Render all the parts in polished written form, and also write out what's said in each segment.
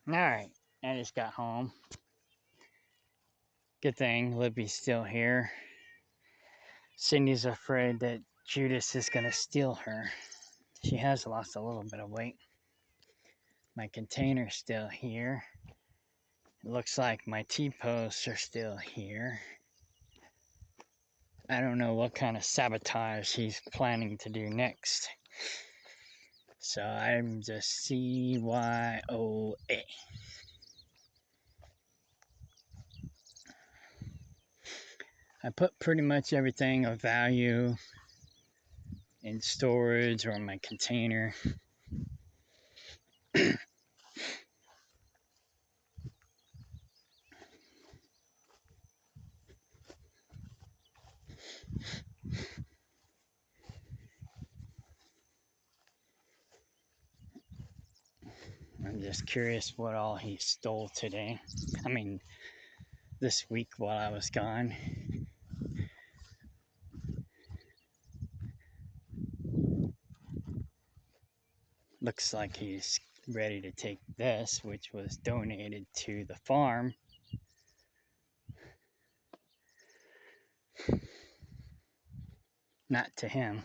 Alright, I just got home. Good thing Libby's still here. Cindy's afraid that Judas is gonna steal her. She has lost a little bit of weight. My container's still here. It looks like my T-posts are still here. I don't know what kind of sabotage he's planning to do next. So I'm just CYOA. I put pretty much everything of value in storage or my container. I'm just curious what all he stole today. I mean, this week while I was gone. Looks like he's ready to take this, which was donated to the farm. Not to him.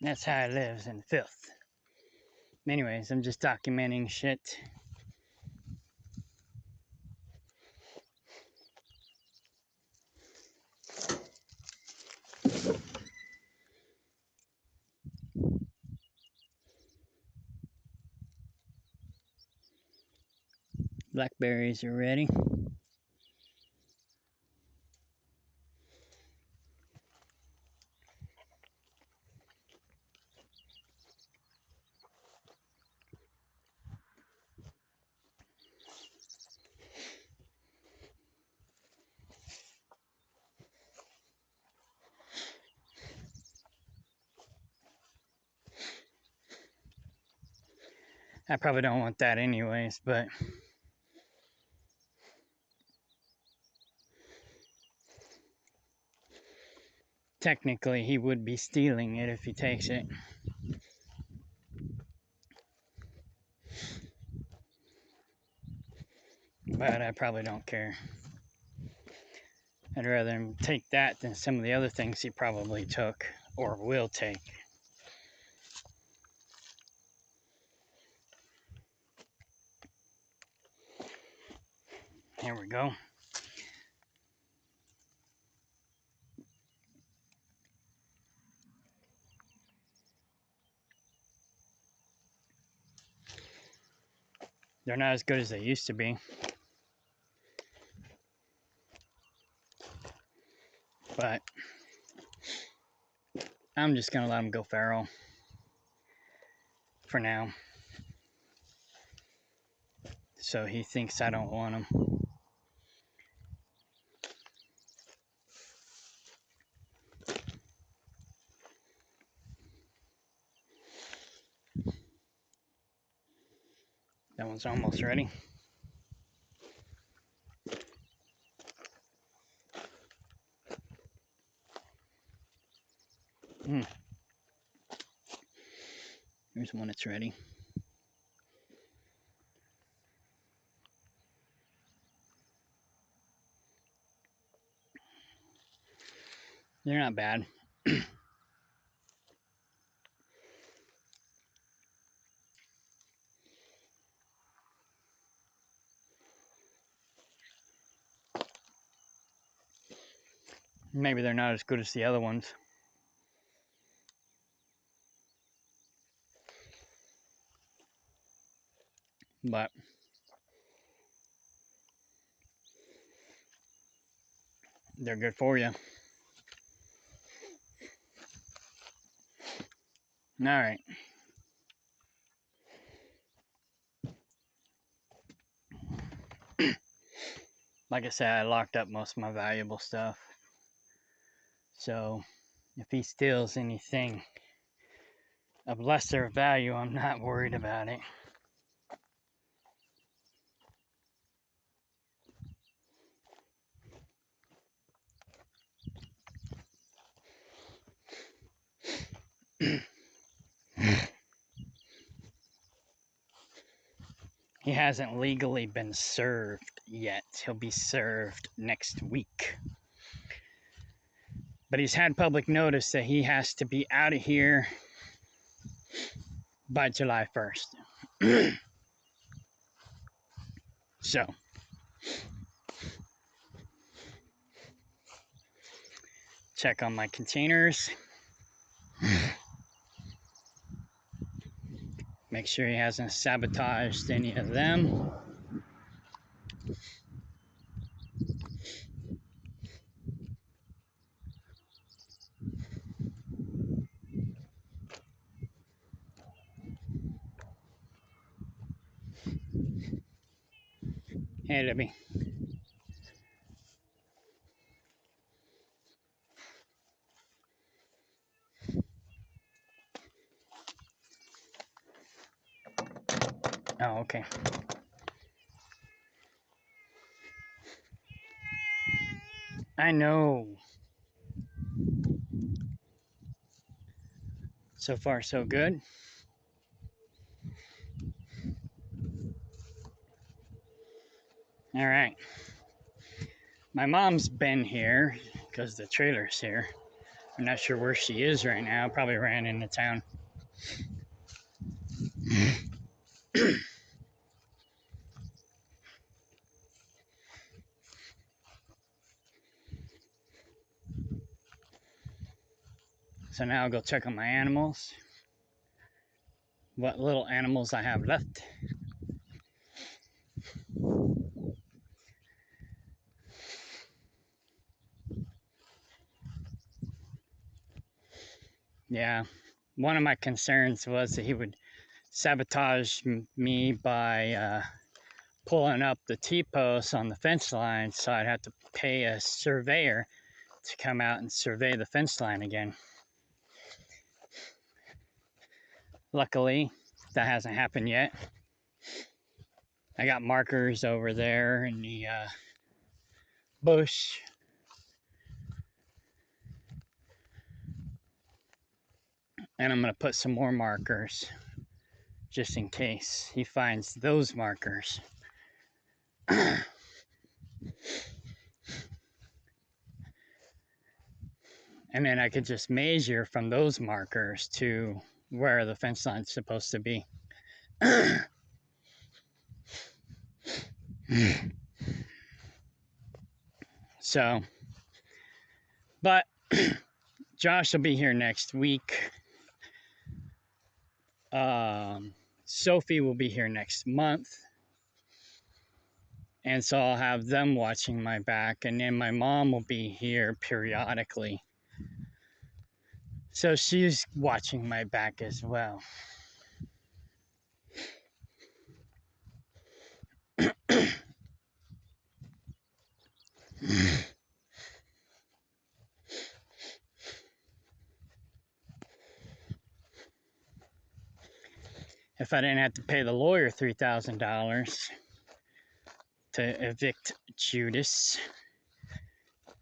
That's how he lives in filth. Anyways, I'm just documenting shit. Blackberries are ready. I probably don't want that anyways, but technically he would be stealing it if he takes it. But I probably don't care. I'd rather him take that than some of the other things he probably took or will take. Here we go. They're not as good as they used to be. But I'm just going to let them go feral for now. So he thinks I don't want them. That one's almost ready. Here's one that's ready. They're not bad. Maybe they're not as good as the other ones. But they're good for you. All right. Like I said, I locked up most of my valuable stuff. So if he steals anything of lesser value, I'm not worried about it. He hasn't legally been served yet. He'll be served next week. But he's had public notice that he has to be out of here by July 1st. So, check on my containers. Make sure he hasn't sabotaged any of them. Hey, Debbie. Oh, okay. I know. So far, so good. All right. My mom's been here because the trailer's here. I'm not sure where she is right now. Probably ran into town. So now I'll go check on my animals. What little animals I have left. Yeah. One of my concerns was that he would sabotage me by pulling up the T-posts on the fence line, so I'd have to pay a surveyor to come out and survey the fence line again. Luckily, that hasn't happened yet. I got markers over there in the bush. And I'm going to put some more markers just in case he finds those markers. And then I could just measure from those markers to where the fence line's supposed to be. So, but Josh will be here next week. Sophie will be here next month. And so I'll have them watching my back, and then my mom will be here periodically. So she's watching my back as well. If I didn't have to pay the lawyer $3,000 to evict Judas,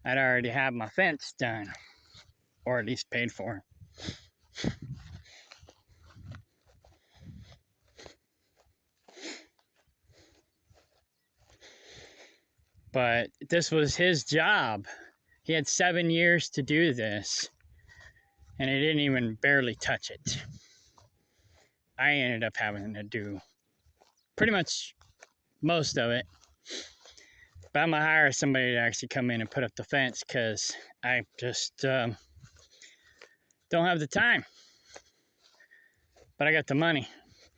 I'd already have my fence done, or at least paid for. But this was his job. He had 7 years to do this, and he didn't even barely touch it. I ended up having to do pretty much most of it. But I'm going to hire somebody to actually come in and put up the fence because I just don't have the time. But I got the money,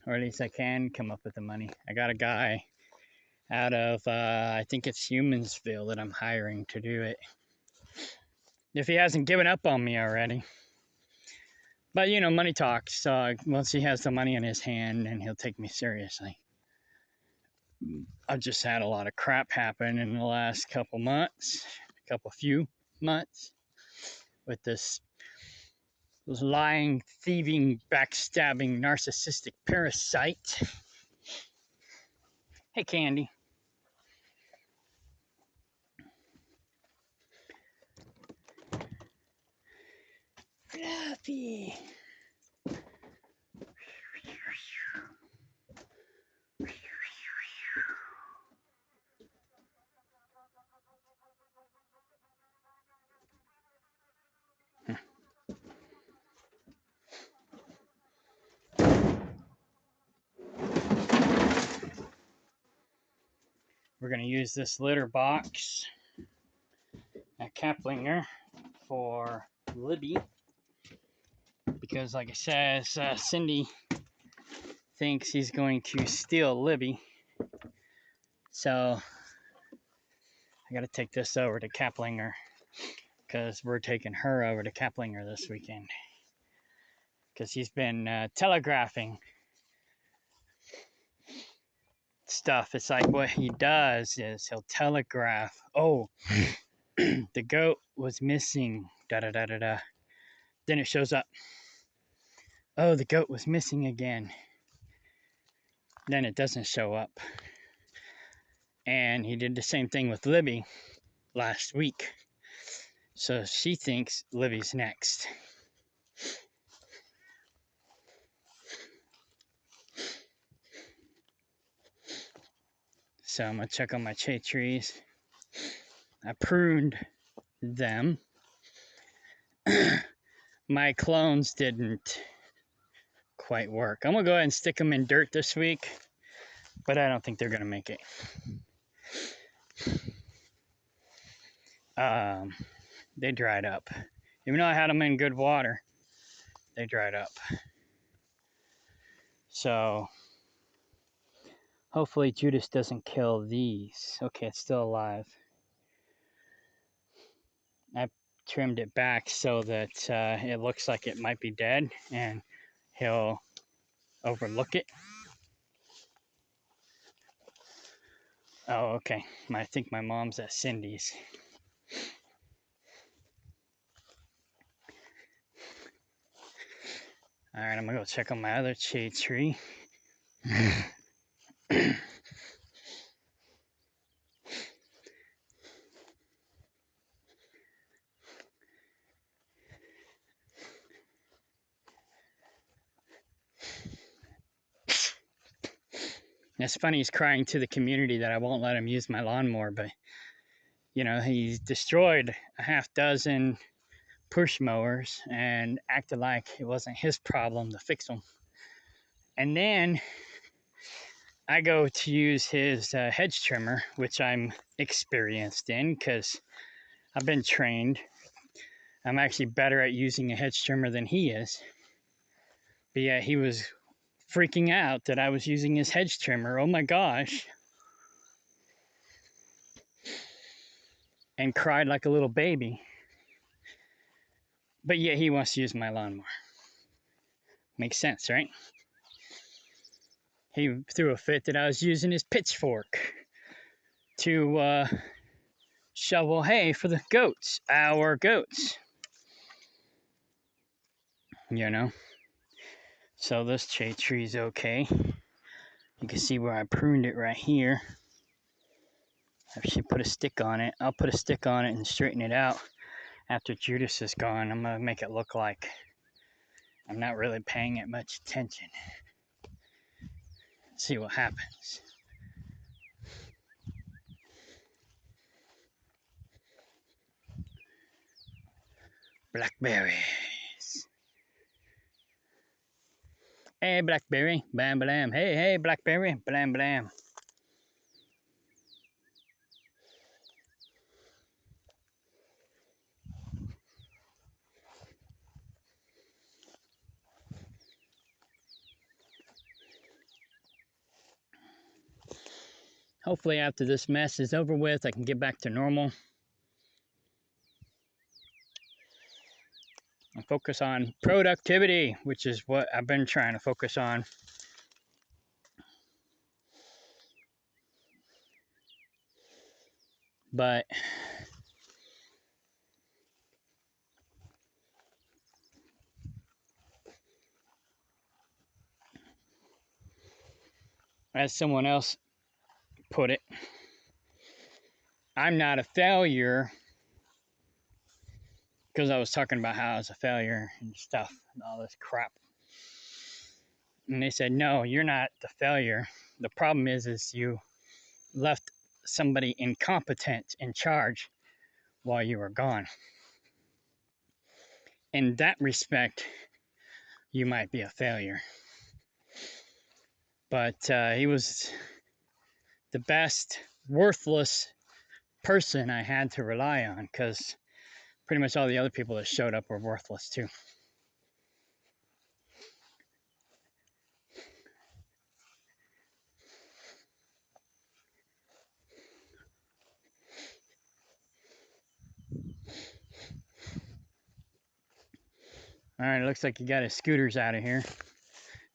or at least I can come up with the money. I got a guy out of, I think it's Humansville that I'm hiring to do it. If he hasn't given up on me already. But, you know, money talks. So once he has the money in his hand, then he'll take me seriously. I've just had a lot of crap happen in the last few months with this lying, thieving, backstabbing, narcissistic parasite. Hey, Candy. Fluffy. We're going to use this litter box at Kaplinger for Libby. Because, like I said, Cindy thinks he's going to steal Libby. So, I got to take this over to Kaplinger. Because we're taking her over to Kaplinger this weekend. Because he's been telegraphing stuff. It's like what he does is he'll telegraph, oh, the goat was missing, da-da-da-da-da. Then it shows up, oh, the goat was missing again. Then it doesn't show up. And he did the same thing with Libby last week. So she thinks Libby's next. So I'm going to check on my cherry trees. I pruned them. My clones didn't quite work. I'm going to go ahead and stick them in dirt this week, but I don't think they're going to make it. They dried up. Even though I had them in good water, they dried up. So hopefully Judas doesn't kill these. Okay, it's still alive. I trimmed it back so that it looks like it might be dead, and he'll overlook it. Oh, okay. I think my mom's at Cindy's. All right, I'm gonna go check on my other shade tree. It's funny, he's crying to the community that I won't let him use my lawnmower, but you know, he's destroyed a half dozen push mowers and acted like it wasn't his problem to fix them. And then I go to use his hedge trimmer, which I'm experienced in because I've been trained. I'm actually better at using a hedge trimmer than he is. But yeah, he was freaking out that I was using his hedge trimmer. Oh my gosh. And cried like a little baby. But yeah, he wants to use my lawnmower. Makes sense, right? He threw a fit that I was using his pitchfork to shovel hay for the goats, our goats. You know? So this shade tree's okay. You can see where I pruned it right here. I should put a stick on it. I'll put a stick on it and straighten it out after Judas is gone. I'm gonna make it look like I'm not really paying it much attention. See what happens. Blackberries. Hey, blackberry. Blam, blam. Hey, hey, blackberry. Blam, blam. Hopefully after this mess is over with, I can get back to normal and focus on productivity, which is what I've been trying to focus on. But as someone else put it, I'm not a failure, because I was talking about how I was a failure and stuff and all this crap. And they said, no, you're not the failure. The problem is you left somebody incompetent in charge while you were gone. In that respect, you might be a failure. But he was the best worthless person I had to rely on, because pretty much all the other people that showed up were worthless too. All right, it looks like he got his scooters out of here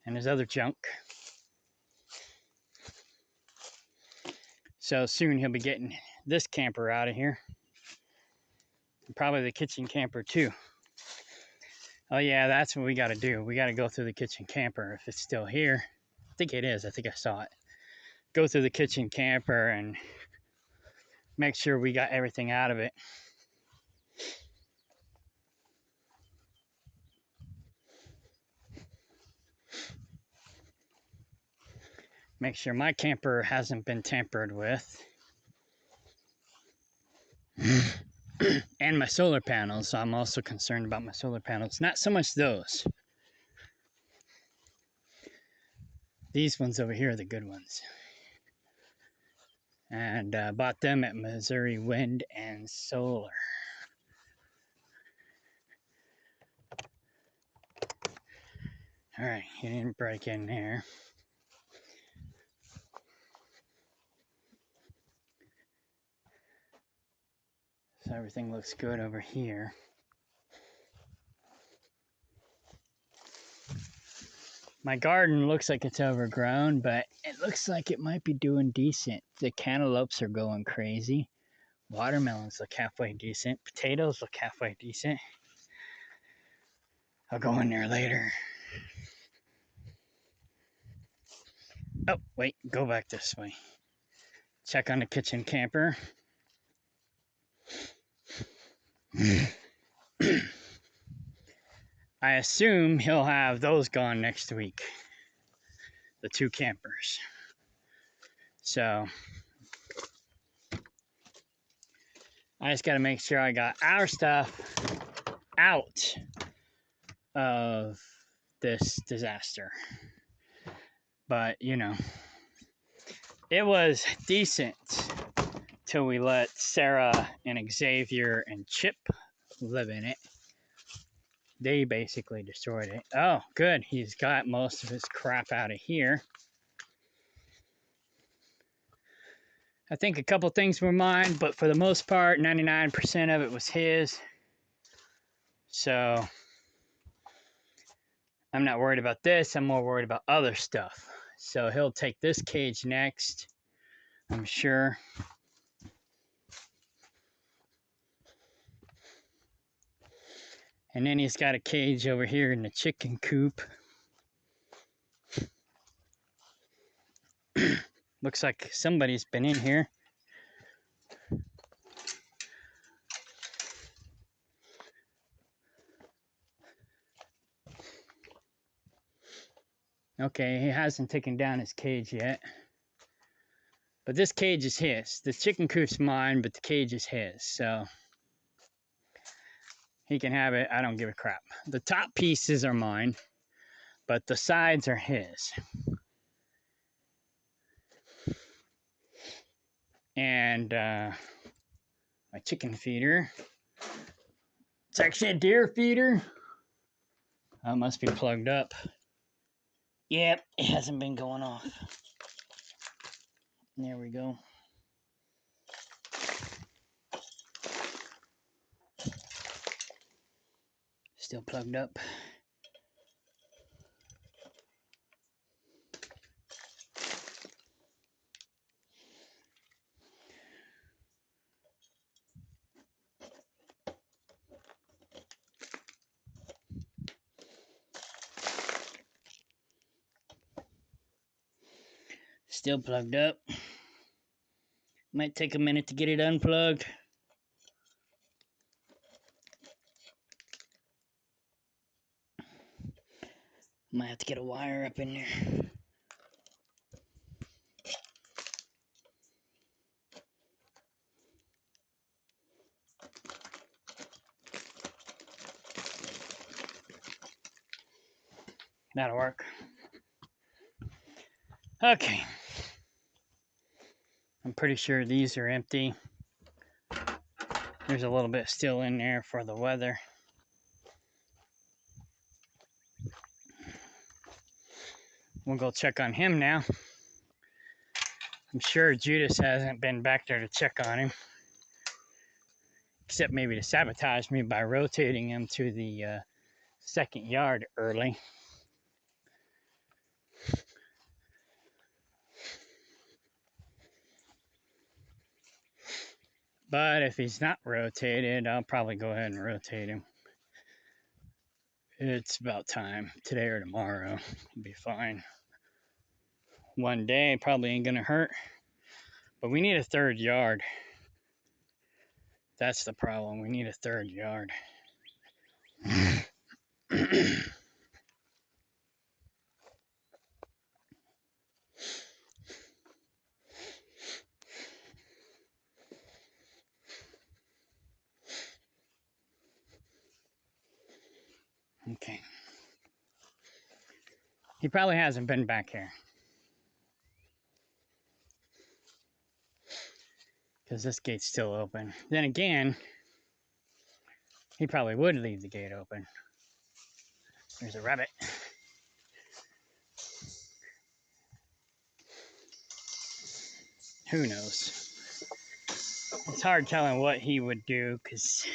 and his other junk. So soon he'll be getting this camper out of here. Probably the kitchen camper too. Oh yeah, that's what we got to do. We got to go through the kitchen camper if it's still here. I think it is. I think I saw it. Go through the kitchen camper and make sure we got everything out of it. Make sure my camper hasn't been tampered with. And my solar panels. I'm also concerned about my solar panels. Not so much those. These ones over here are the good ones. And bought them at Missouri Wind and Solar. All right, you didn't break in there. So everything looks good over here. My garden looks like it's overgrown, but it looks like it might be doing decent. The cantaloupes are going crazy. Watermelons look halfway decent. Potatoes look halfway decent. I'll go in there later. Oh, wait, go back this way. Check on the kitchen camper. I assume he'll have those gone next week. The two campers. So I just got to make sure I got our stuff out of this disaster. But, you know, it was decent till we let Sarah and Xavier and Chip live in it. They basically destroyed it. Oh, good. He's got most of his crap out of here. I think a couple things were mine, but for the most part, 99% of it was his. So I'm not worried about this. I'm more worried about other stuff. So he'll take this cage next, I'm sure. And then he's got a cage over here in the chicken coop. Looks like somebody's been in here. Okay, he hasn't taken down his cage yet. But this cage is his. The chicken coop's mine, but the cage is his. So he can have it. I don't give a crap. The top pieces are mine, but the sides are his. And my chicken feeder. It's actually a deer feeder. Oh, it must be plugged up. Yep, it hasn't been going off. There we go. Still plugged up. Still plugged up. Might take a minute to get it unplugged. Might have to get a wire up in there. That'll work. Okay. I'm pretty sure these are empty. There's a little bit still in there for the weather. We'll go check on him now. I'm sure Judas hasn't been back there to check on him. Except maybe to sabotage me by rotating him to the second yard early. But if he's not rotated, I'll probably go ahead and rotate him. It's about time. Today or tomorrow. It'll be fine. One day probably ain't gonna hurt. But we need a third yard. That's the problem. We need a third yard. Okay. He probably hasn't been back here. Because this gate's still open. Then again, he probably would leave the gate open. There's a rabbit. Who knows? It's hard telling what he would do because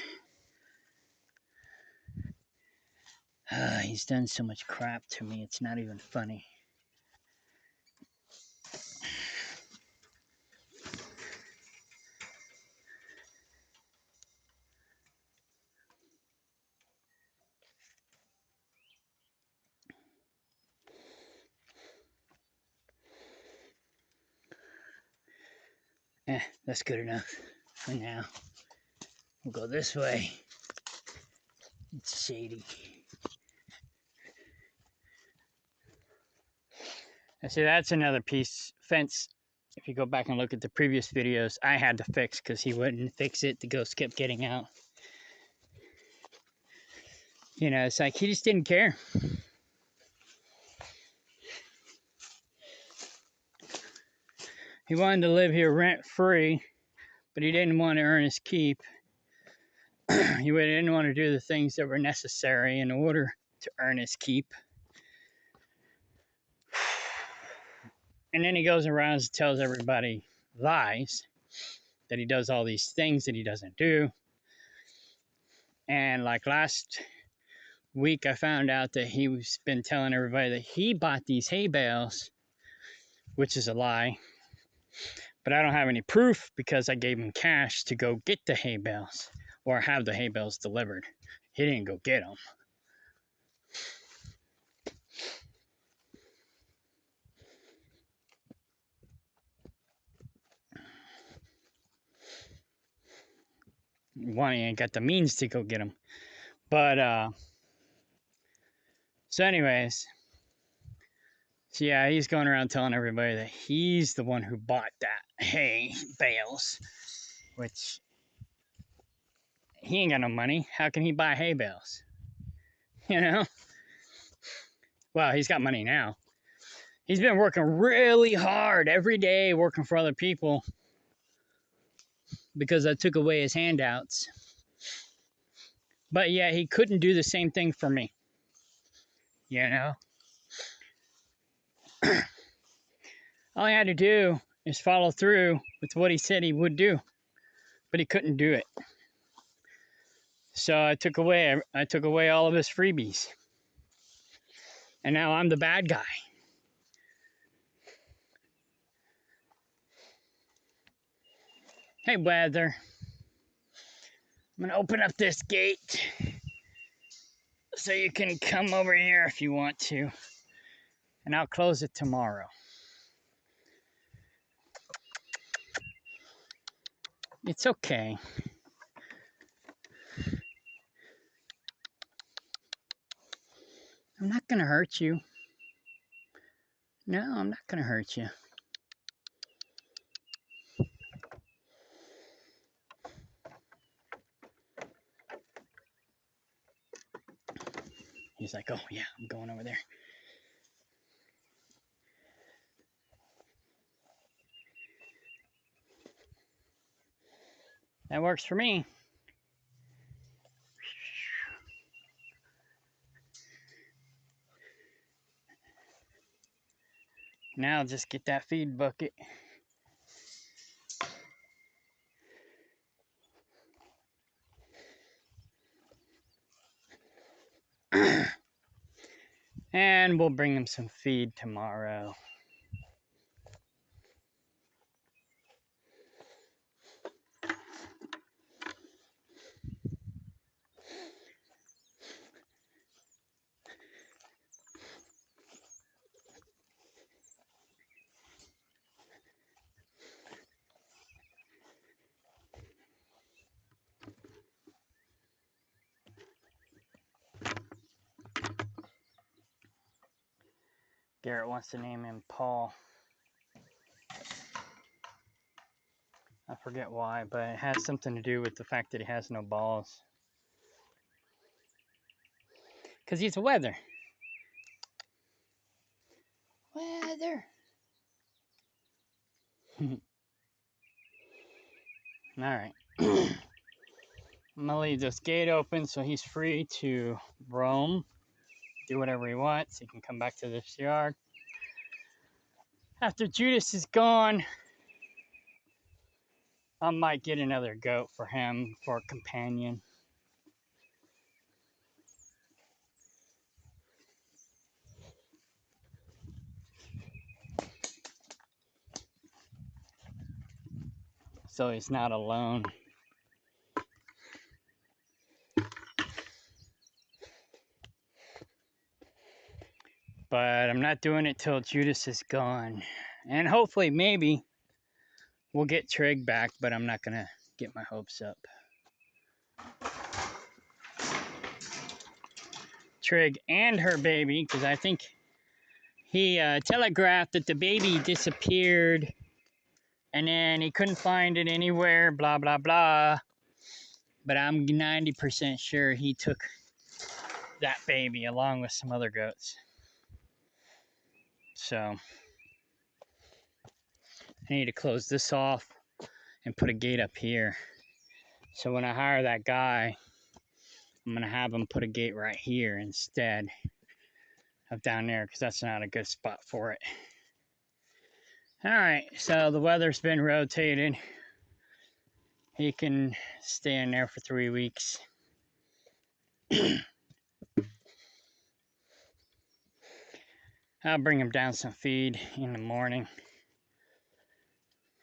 he's done so much crap to me, it's not even funny. That's good enough for now. We'll go this way. It's shady. I see that's another fence If you go back and look at the previous videos, I had to fix because he wouldn't fix it. The ghost kept getting out. You know, it's like he just didn't care. He wanted to live here rent-free, but he didn't want to earn his keep. He didn't want to do the things that were necessary in order to earn his keep. And then he goes around and tells everybody lies, that he does all these things that he doesn't do. And like last week, I found out that he's been telling everybody that he bought these hay bales, which is a lie. But I don't have any proof because I gave him cash to go get the hay bales or have the hay bales delivered. He didn't go get them. One, he ain't got the means to go get them. But, so anyways, so yeah, he's going around telling everybody that he's the one who bought that hay bales, which he ain't got no money. How can he buy hay bales? You know? Well, he's got money now. He's been working really hard every day, working for other people because I took away his handouts. But yeah, he couldn't do the same thing for me. You know? All he had to do is follow through with what he said he would do. But he couldn't do it. So I took away all of his freebies. And now I'm the bad guy. Hey, weather. I'm going to open up this gate so you can come over here if you want to. And I'll close it tomorrow. It's okay. I'm not going to hurt you. No, I'm not going to hurt you. He's like, oh, yeah, I'm going over there. That works for me. Now just get that feed bucket. And we'll bring him some feed tomorrow. Garrett wants to name him Paul. I forget why, but it has something to do with the fact that he has no balls. Because he's a weather. Weather. Alright. I'm going to leave this gate open so he's free to roam. Do whatever he wants. He can come back to this yard. After Judas is gone, I might get another goat for him for a companion. So he's not alone. But I'm not doing it till Judas is gone. And hopefully, maybe, we'll get Trig back, but I'm not going to get my hopes up. Trig and her baby, because I think he telegraphed that the baby disappeared And then he couldn't find it anywhere, blah, blah, blah. But I'm 90% sure he took that baby along with some other goats. So I need to close this off and put a gate up here. So when I hire that guy, I'm going to have him put a gate right here instead of down there, because that's not a good spot for it. All right, so the weather's been rotated. He can stay in there for 3 weeks. I'll bring him down some feed in the morning.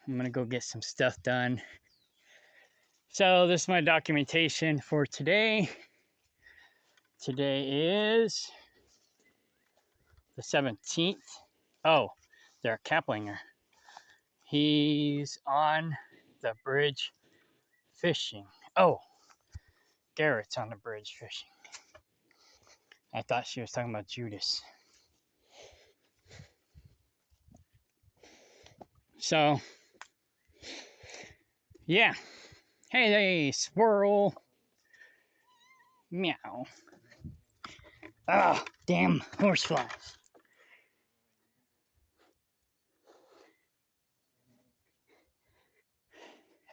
I'm gonna go get some stuff done. So this is my documentation for today. Today is the 17th. Oh, there's Kaplinger. He's on the bridge fishing. Oh, Garrett's on the bridge fishing. I thought she was talking about Judas. So, yeah. Hey, squirrel. Meow. Ah, damn horseflies.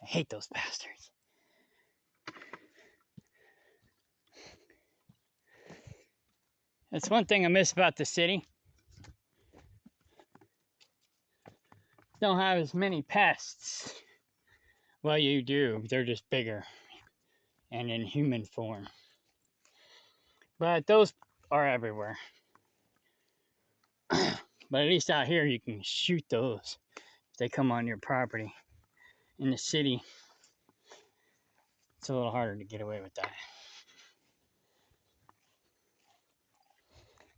I hate those bastards. That's one thing I miss about the city. Don't have as many pests. Well, you do. They're just bigger and in human form. But those are everywhere. But at least out here you can shoot those if they come on your property. In the city, it's a little harder to get away with that.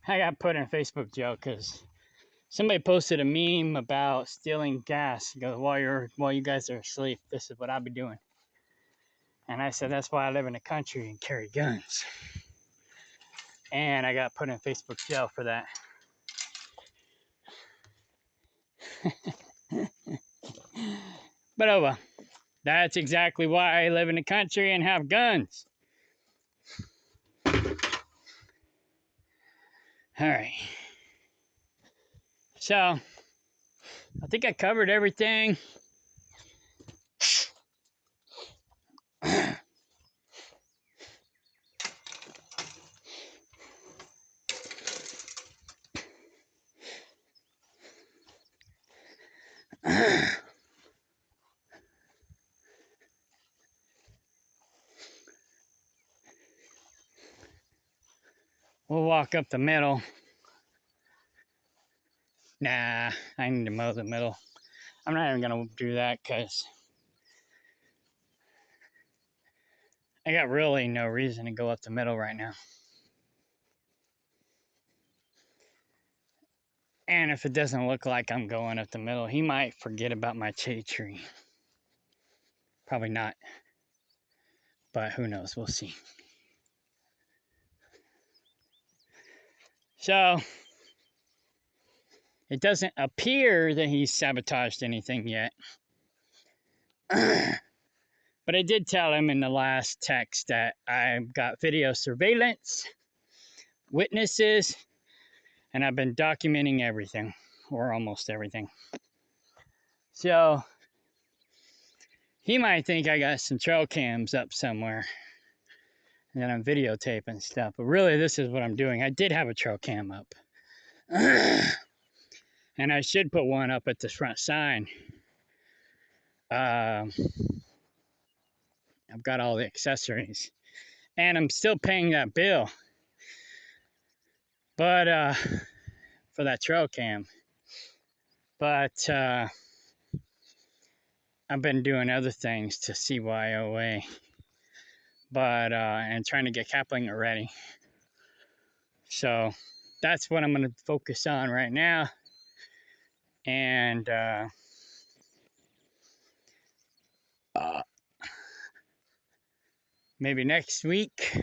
I got put in a Facebook jail because somebody posted a meme about stealing gas. It goes, while you guys are asleep, this is what I'll be doing. And I said, that's why I live in the country and carry guns. And I got put in Facebook jail for that. But oh well, that's exactly why I live in the country and have guns. All right. So, I think I covered everything. We'll walk up the middle. Nah, I need to mow the middle. I'm not even gonna do that because I got really no reason to go up the middle right now. And if it doesn't look like I'm going up the middle, he might forget about my shade tree. Probably not. But who knows? We'll see. So, it doesn't appear that he's sabotaged anything yet. But I did tell him in the last text that I've got video surveillance, witnesses, and I've been documenting everything, or almost everything. So, he might think I got some trail cams up somewhere and then I'm videotaping stuff. But really, this is what I'm doing. I did have a trail cam up. And I should put one up at the front sign. I've got all the accessories. And I'm still paying that bill. But, for that trail cam. But, I've been doing other things to CYOA. But, and trying to get Kaplinger ready. So, that's what I'm going to focus on right now. And, maybe next week.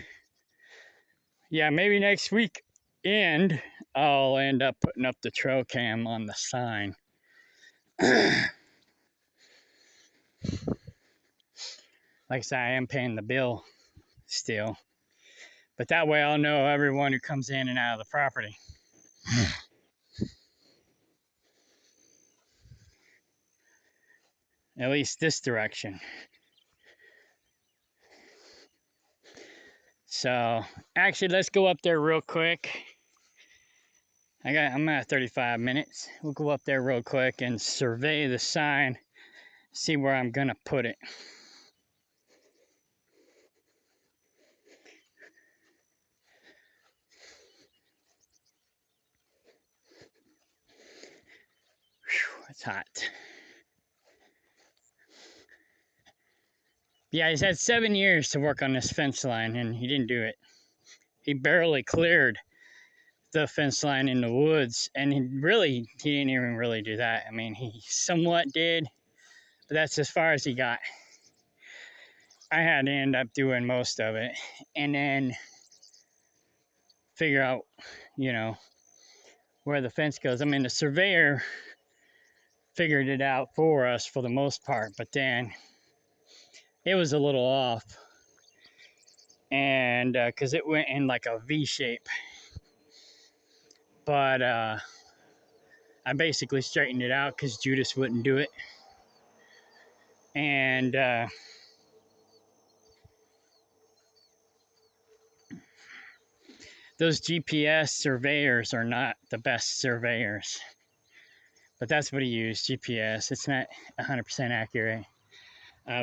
Yeah, maybe next week. And I'll end up putting up the trail cam on the sign. like I said, I am paying the bill still. But that way I'll know everyone who comes in and out of the property. At least this direction. So actually, let's go up there real quick. I'm at 35 minutes. We'll go up there real quick and survey the sign, see where I'm gonna put it. Whew, it's hot. Yeah, he's had 7 years to work on this fence line, and he didn't do it. He barely cleared the fence line in the woods, and he didn't even really do that. I mean, he somewhat did, but that's as far as he got. I had to end up doing most of it, and then figure out, where the fence goes. I mean, the surveyor figured it out for us for the most part, but then it was a little off, and because it went in like a V shape. But I basically straightened it out because Judas wouldn't do it. And those GPS surveyors are not the best surveyors. But that's what he used, GPS. It's not 100% accurate.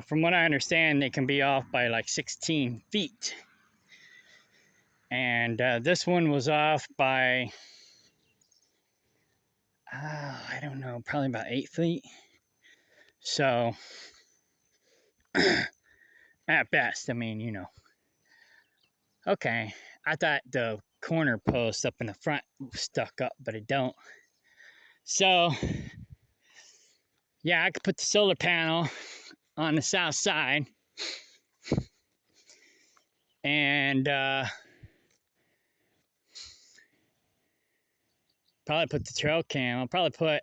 From what I understand, they can be off by like 16 feet. And this one was off by, I don't know, probably about 8 feet. So, at best, I mean, Okay, I thought the corner post up in the front stuck up, but it don't. So, yeah, I could put the solar panel on the south side. And probably put the trail cam. I'll probably put...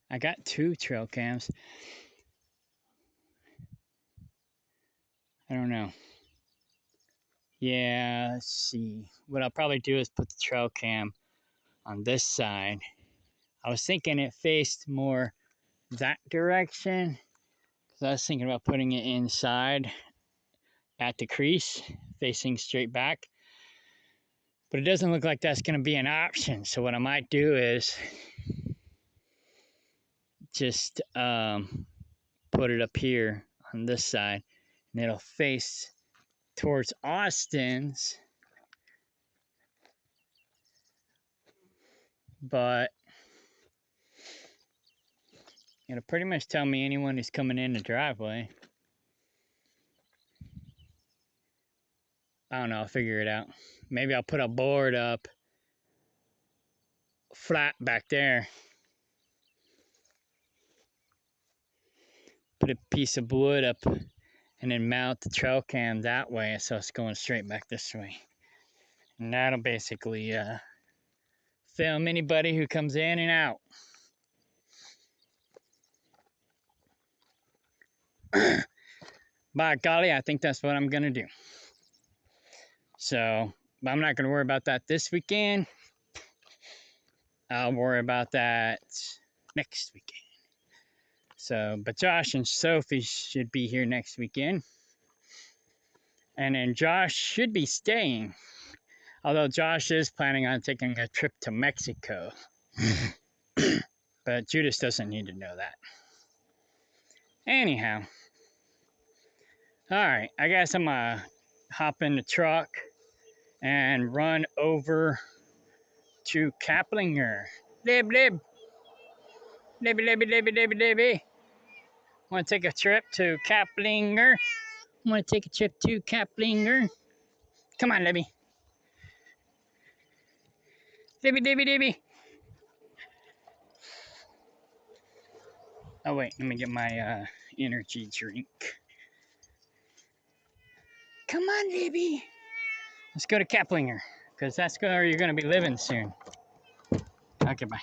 I got 2 trail cams. I don't know. Yeah, let's see. What I'll probably do is put the trail cam on this side. I was thinking it faced more that direction, because I was thinking about putting it inside at the crease, facing straight back. But it doesn't look like that's going to be an option. So what I might do is just put it up here on this side, and it'll face towards Austin's. But it'll pretty much tell me anyone who's coming in the driveway. I don't know, I'll figure it out. Maybe I'll put a board up flat back there. Put a piece of wood up and then mount the trail cam that way so it's going straight back this way. And that'll basically film anybody who comes in and out. By golly, I think that's what I'm going to do. So, but I'm not going to worry about that this weekend. I'll worry about that next weekend. So, but Josh and Sophie should be here next weekend. And then Josh should be staying. Although Josh is planning on taking a trip to Mexico. But Judas doesn't need to know that. Anyhow. Alright, I guess I'm going to hop in the truck and run over to Kaplinger. Lib, lib. Libby, libby, libby, libby, libby. Want to take a trip to Kaplinger? Want to take a trip to Kaplinger? Come on, Libby. Libby, libby, libby. Oh, wait. Let me get my energy drink. Come on, Libby. Let's go to Kaplinger, because that's where you're going to be living soon. Okay, bye.